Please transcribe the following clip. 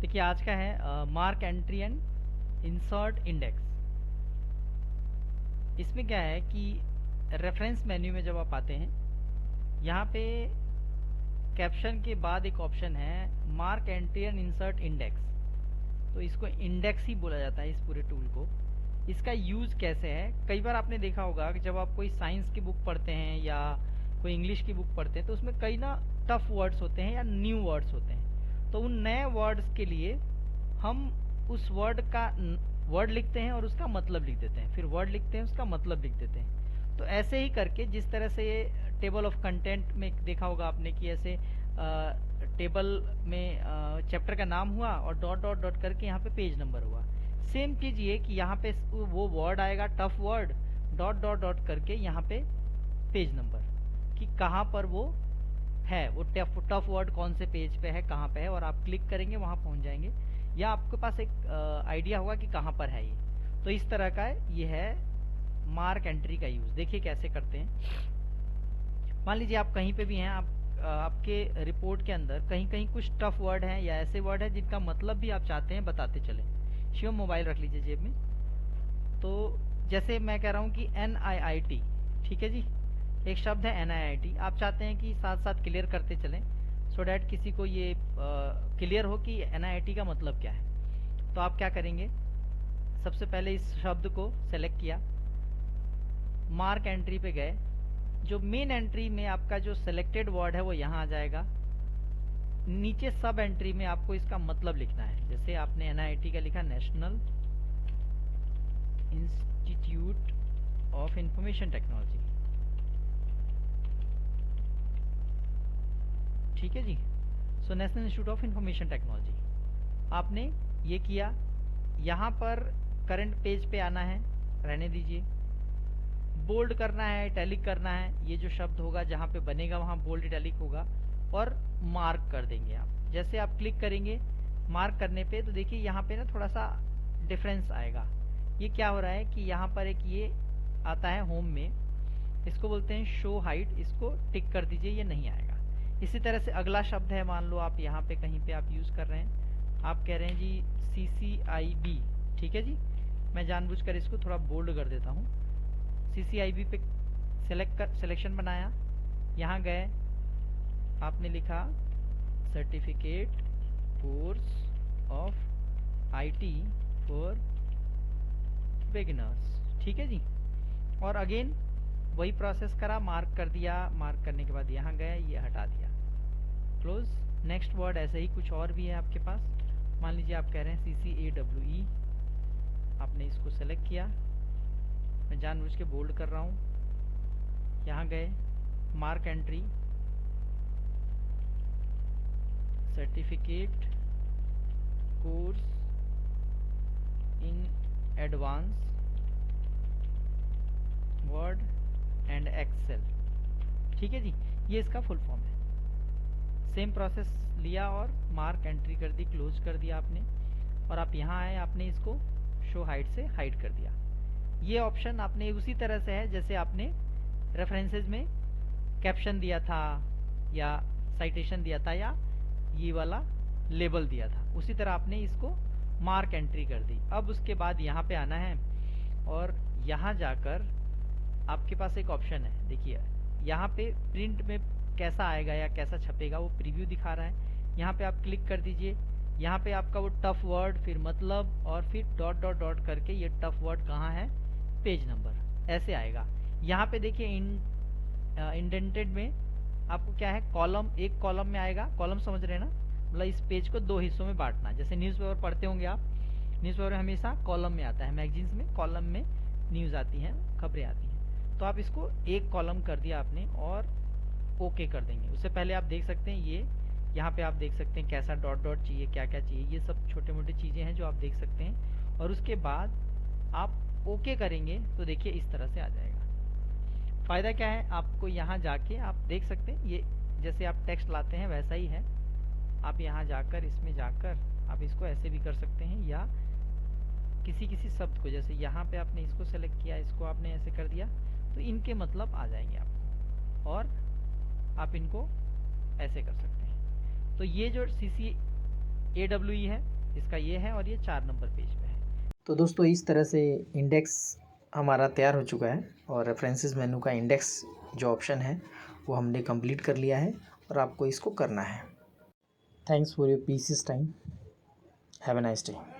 देखिए आज का है mark entry and insert index. इसमें क्या है कि रेफरेंस मेन्यू में जब आप आते हैं, यहाँ पे कैप्शन के बाद एक ऑप्शन है mark entry and insert index. तो इसको इंडेक्स ही बोला जाता है इस पूरे टूल को। इसका यूज़ कैसे है, कई बार आपने देखा होगा कि जब आप कोई साइंस की बुक पढ़ते हैं या कोई इंग्लिश की बुक पढ़ते हैं तो उसमें कई ना टफ वर्ड्स होते हैं या न्यू वर्ड्स होते हैं। तो उन नए वर्ड्स के लिए हम उस वर्ड का वर्ड लिखते हैं और उसका मतलब लिख देते हैं, फिर वर्ड लिखते हैं उसका मतलब लिख देते हैं। तो ऐसे ही करके जिस तरह से ये टेबल ऑफ कंटेंट में देखा होगा आपने कि ऐसे टेबल में चैप्टर का नाम हुआ और डॉट डॉट डॉट करके यहाँ पे पेज नंबर हुआ। सेम चीज़ ये कि यहाँ पे वो वर्ड आएगा tough word, dot dot dot करके यहाँ पे पेज नंबर, कि कहाँ पर वो है, वो टफ टफ वर्ड कौन से पेज पे है, कहाँ पे है, और आप क्लिक करेंगे वहाँ पहुँच जाएंगे, या आपके पास एक आइडिया होगा कि कहाँ पर है ये। तो इस तरह का ये है मार्क एंट्री का यूज़। देखिए कैसे करते हैं। मान लीजिए आप कहीं पे भी हैं, आप आपके रिपोर्ट के अंदर कहीं कहीं कुछ टफ वर्ड हैं या ऐसे वर्ड हैं जिनका मतलब भी आप चाहते हैं बताते चलें। शिवम मोबाइल रख लीजिए जेब में। तो जैसे मैं कह रहा हूँ कि NIIT, ठीक है जी, एक शब्द है NIIT, आप चाहते हैं कि साथ साथ क्लियर करते चलें सो डैट किसी को ये क्लियर हो कि NIIT का मतलब क्या है। तो आप क्या करेंगे, सबसे पहले इस शब्द को सेलेक्ट किया, मार्क एंट्री पे गए, जो मेन एंट्री में आपका जो सेलेक्टेड वर्ड है वो यहाँ आ जाएगा। नीचे सब एंट्री में आपको इसका मतलब लिखना है। जैसे आपने NIIT का लिखा national institute of information technology, ठीक है जी। So national institute of information technology आपने ये किया। यहाँ पर करंट पेज पे आना है, रहने दीजिए। बोल्ड करना है, इटैलिक करना है, ये जो शब्द होगा जहाँ पे बनेगा वहाँ बोल्ड इटैलिक होगा, और मार्क कर देंगे आप। जैसे आप क्लिक करेंगे मार्क करने पे तो देखिए यहाँ पे ना थोड़ा सा डिफरेंस आएगा। ये क्या हो रहा है कि यहाँ पर एक ये आता है होम में, इसको बोलते हैं शो हाइट, इसको टिक कर दीजिए, ये नहीं आएगा। इसी तरह से अगला शब्द है, मान लो आप यहाँ पे कहीं पे आप यूज़ कर रहे हैं, आप कह रहे हैं जी CCIB, ठीक है जी। मैं जानबूझकर इसको थोड़ा बोल्ड कर देता हूँ। CCIB पे सिलेक्शन बनाया, यहाँ गए, आपने लिखा certificate course of IT for beginners, ठीक है जी। और अगेन वही प्रोसेस करा, मार्क कर दिया, मार्क करने के बाद यहाँ गए, ये हटा दिया, क्लोज। नेक्स्ट वर्ड ऐसे ही कुछ और भी है आपके पास, मान लीजिए आप कह रहे हैं CCAWE, आपने इसको सेलेक्ट किया, मैं जानबूझ के बोल्ड कर रहा हूँ, यहाँ गए, mark entry, certificate course in advance word and excel, ठीक है जी। ये इसका फुल फॉर्म है। सेम प्रोसेस लिया और मार्क एंट्री कर दी, क्लोज कर दिया आपने, और आप यहाँ आए, आपने इसको शो हाइट से हाइड कर दिया। ये ऑप्शन आपने उसी तरह से है जैसे आपने रेफरेंसेस में कैप्शन दिया था या साइटेशन दिया था या ये वाला लेबल दिया था, उसी तरह आपने इसको मार्क एंट्री कर दी। अब उसके बाद यहाँ पे आना है और यहाँ जाकर आपके पास एक ऑप्शन है, देखिए यहाँ पे प्रिंट में कैसा आएगा या कैसा छपेगा वो प्रीव्यू दिखा रहा है। यहाँ पे आप क्लिक कर दीजिए, यहाँ पे आपका वो टफ वर्ड, फिर मतलब, और फिर डॉट डॉट डॉट करके ये टफ वर्ड कहाँ है, पेज नंबर, ऐसे आएगा। यहाँ पे देखिए इंडेंटेड में आपको क्या है, कॉलम, एक कॉलम में आएगा, कॉलम समझ रहे हैं ना, मतलब इस पेज को दो हिस्सों में बांटना। जैसे न्यूज़पेपर पढ़ते होंगे आप, न्यूज़पेपर हमेशा कॉलम में आता है, मैगजीन्स में कॉलम में न्यूज़ आती हैं, खबरें आती हैं। तो आप इसको एक कॉलम कर दिया आपने और ओके कर देंगे। उससे पहले आप देख सकते हैं ये यहाँ पे आप देख सकते हैं कैसा डॉट डॉट चाहिए, क्या क्या चाहिए, ये सब छोटे मोटे चीज़ें हैं जो आप देख सकते हैं। और उसके बाद आप ओके करेंगे तो देखिए इस तरह से आ जाएगा। फ़ायदा क्या है, आपको यहाँ जाके आप देख सकते हैं, ये जैसे आप टेक्स्ट लाते हैं वैसा ही है। आप यहाँ जाकर, इसमें जाकर आप इसको ऐसे भी कर सकते हैं, या किसी किसी शब्द को, जैसे यहाँ पे आपने इसको सेलेक्ट किया, इसको आपने ऐसे कर दिया, तो इनके मतलब आ जाएंगे आपको, और आप इनको ऐसे कर सकते हैं। तो ये जो AWE है, इसका ये है और ये 4 नंबर पेज पे है। तो दोस्तों इस तरह से इंडेक्स हमारा तैयार हो चुका है और रेफरेंसेस मेनू का इंडेक्स जो ऑप्शन है वो हमने कंप्लीट कर लिया है और आपको इसको करना है। Thanks for your precious time. Have a nice day.